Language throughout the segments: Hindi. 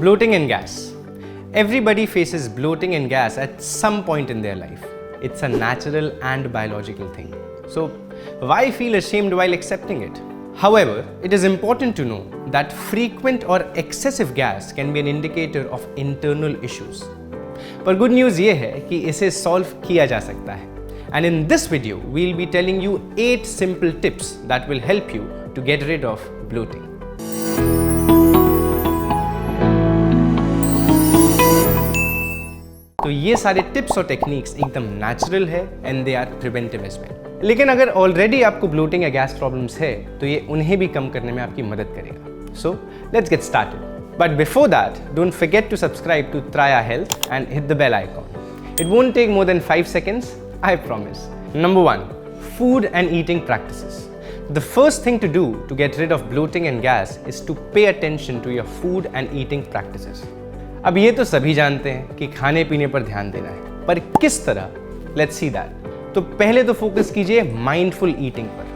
Bloating and gas. Everybody faces bloating and gas at some point in their life. It's a natural and biological thing. So why feel ashamed while accepting it? However, it is important to know that frequent or excessive gas can be an indicator of internal issues. पर good news ये है कि इसे solve किया जा सकता है. And in this video, we'll be telling you 8 simple tips that will help you to get rid of bloating. तो ये सारे टिप्स और टेक्निक्स एकदम नेचुरल है and they are preventive as well. लेकिन अगर ऑलरेडी आपको ब्लोटिंग या गैस प्रॉब्लम्स है तो ये उन्हें भी कम करने में आपकी मदद करेगा. So let's get started. But before that, don't forget to subscribe to Traya Health and hit the bell icon. It won't take more than 5 seconds, I promise. Number 1, food and eating practices. The first thing to do to get rid of bloating and gas is to pay attention to your food and eating practices. अब ये तो सभी जानते हैं कि खाने पीने पर ध्यान देना है, पर किस तरह? Let's see that. तो पहले तो फोकस कीजिए माइंडफुल ईटिंग पर,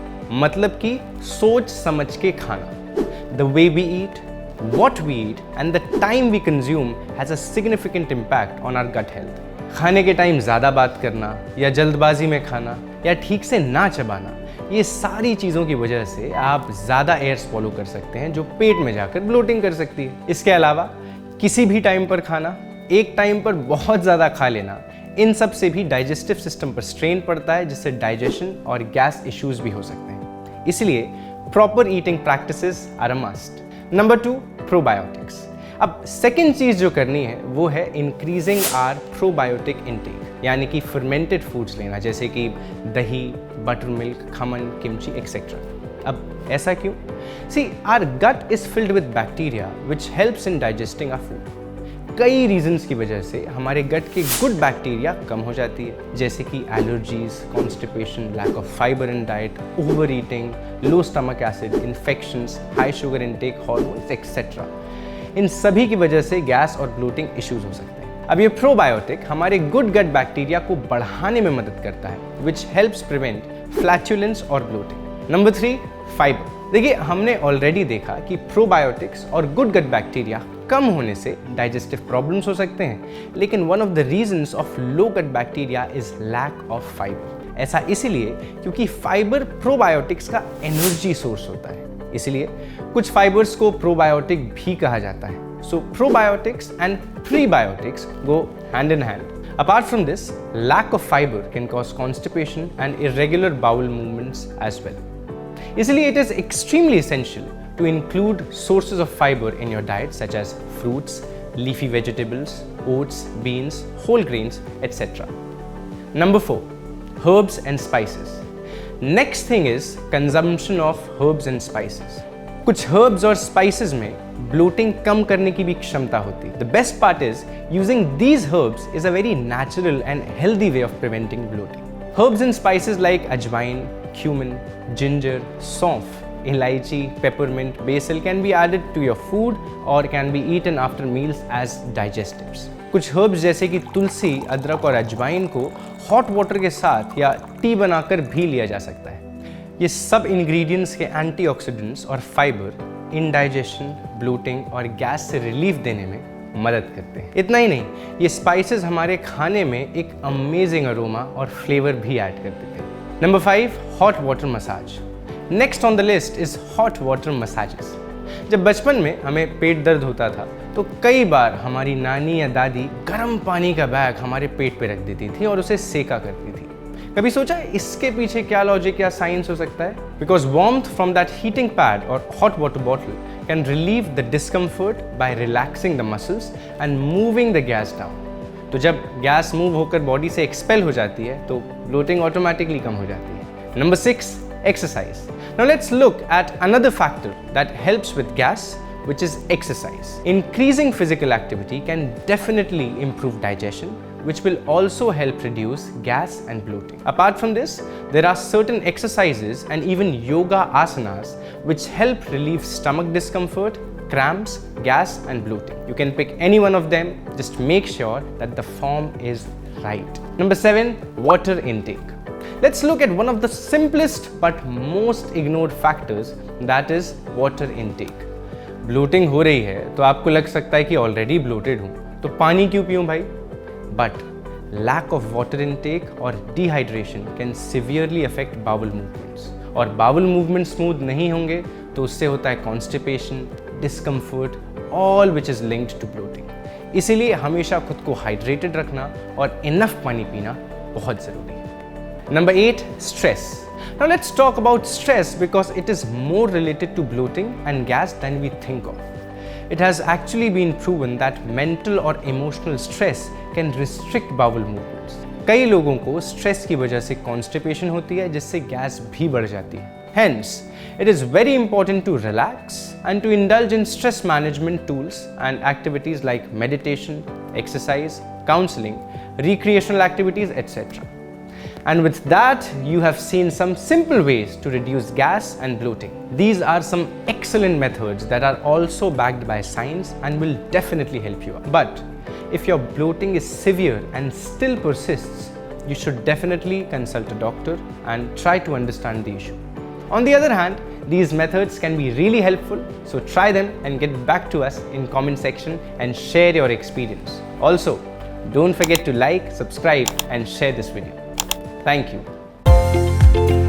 मतलब कि सोच समझ के खाना. The way we eat, what we eat and the time we consume has a significant impact on our gut health. खाने के टाइम ज़्यादा बात करना या जल्दबाजी में खाना या ठीक से ना चबाना, ये सारी चीज़ों की वजह से आप ज़्यादा एयर स्वॉलो कर सकते हैं जो पेट में जाकर ब्लोटिंग कर सकती है. इसके अलावा किसी भी टाइम पर खाना, एक टाइम पर बहुत ज़्यादा खा लेना, इन सब से भी डाइजेस्टिव सिस्टम पर स्ट्रेन पड़ता है, जिससे डाइजेशन और गैस इश्यूज भी हो सकते हैं. इसलिए proper eating practices are a must. Number 2, probiotics. अब सेकेंड चीज़ जो करनी है वो है इंक्रीजिंग आर प्रोबायोटिक इनटेक, यानी कि फर्मेंटेड फूड्स लेना, जैसे कि दही, butter milk, khaman, kimchi etcetera. अब ऐसा क्यों? See, our gut is filled with bacteria which helps in digesting our food. कई रीजंस की वजह से हमारे गट के गुड बैक्टीरिया कम हो जाती है, जैसे कि allergies, constipation, lack of fibre in diet, over eating, low stomach acid, infections, high sugar intake, hormones etcetera. इन सभी की वजह से गैस और ब्लोटिंग इश्यूज हो सकते हैं. अब ये प्रोबायोटिक हमारे गुड गट बैक्टीरिया को बढ़ाने में मदद करता है, विच हेल्प्स प्रिवेंट फ्लैचुलेंस और ब्लोटिंग. Number 3, fibre. देखिए, हमने ऑलरेडी देखा कि प्रोबायोटिक्स और गुड गट बैक्टीरिया कम होने से डाइजेस्टिव प्रॉब्लम्स हो सकते हैं, लेकिन one of the reasons of low gut bacteria is lack of fibre. ऐसा इसलिए क्योंकि फाइबर प्रोबायोटिक्स का एनर्जी सोर्स होता है, इसलिए कुछ फाइबर्स को प्रोबायोटिक भी कहा जाता है. So probiotics and prebiotics go hand in hand. Apart from this, lack of fiber can cause constipation and irregular bowel movements as well. इसलिए it is extremely essential to include sources of fiber in your diet such as fruits, leafy vegetables, oats, beans, whole grains, etc. Number 4, herbs and spices. Next thing is consumption of herbs and spices. कुछ herbs और spices में bloating कम करने की भी क्षमता होती है. The best part is using these herbs is a very natural and healthy way of preventing bloating. Herbs and spices like ajwain, cumin, ginger, saunf, elaichi, peppermint, basil can be added to your food or can be eaten after meals as digestives. कुछ herbs जैसे कि तुलसी, अदरक और अजवाइन को hot water के साथ या टी बनाकर भी लिया जा सकता है. ये सब इंग्रेडिएंट्स के एंटीऑक्सीडेंट्स और फाइबर इंडाइजेशन, ब्लोटिंग और गैस से रिलीफ देने में मदद करते हैं. इतना ही नहीं, ये स्पाइसेस हमारे खाने में एक अमेजिंग अरोमा और फ्लेवर भी ऐड कर देते हैं. Number 5, hot water massage. Next on the list is hot water massages. जब बचपन में हमें पेट दर्द होता था तो कई बार हमारी नानी या दादी गर्म पानी का बैग हमारे पेट पे रख देती थी और उसे सेका करती थी. कभी सोचा इसके पीछे क्या लॉजिक या साइंस हो सकता है? Because warmth from that heating pad और hot water bottle can relieve the discomfort by relaxing the muscles and moving the gas down. तो जब गैस मूव होकर बॉडी से एक्सपेल हो जाती है तो ब्लोटिंग ऑटोमेटिकली कम हो जाती है. Number 6, exercise. Now let's look at another factor that helps with gas, which is exercise. Increasing physical activity can definitely improve digestion, which will also help reduce gas and bloating. Apart from this, there are certain exercises and even yoga asanas which help relieve stomach discomfort, cramps, gas and bloating. You can pick any one of them, just make sure that the form is right. Number 7, water intake. Let's look at one of the simplest but most ignored factors, that is water intake. Bloating हो रही है तो आपको लग सकता है कि ऑलरेडी ब्लोटेड हूँ तो पानी क्यों पीऊँ भाई? But lack of water intake और dehydration can severely affect bowel movements, और बाउल मूवमेंट स्मूथ नहीं होंगे तो उससे होता है constipation, discomfort, all which is linked to bloating. इसीलिए हमेशा खुद को हाइड्रेटेड रखना और इनफ पानी पीना बहुत ज़रूरी है। Number 8, stress. Now let's talk about stress because it is more related to bloating and gas than we think of. It has actually been proven that mental or emotional stress can restrict bowel movements. कई लोगों को stress की वजह से constipation होती है जिससे गैस भी बढ़ जाती है. Hence, it is very important to relax and to indulge in stress management tools and activities like meditation, exercise, counseling, recreational activities, etc. And with that, you have seen some simple ways to reduce gas and bloating. These are some excellent methods that are also backed by science and will definitely help you out. But if your bloating is severe and still persists, you should definitely consult a doctor and try to understand the issue. On the other hand, these methods can be really helpful, so try them and get back to us in comment section and share your experience. Also, don't forget to like, subscribe and share this video. Thank you.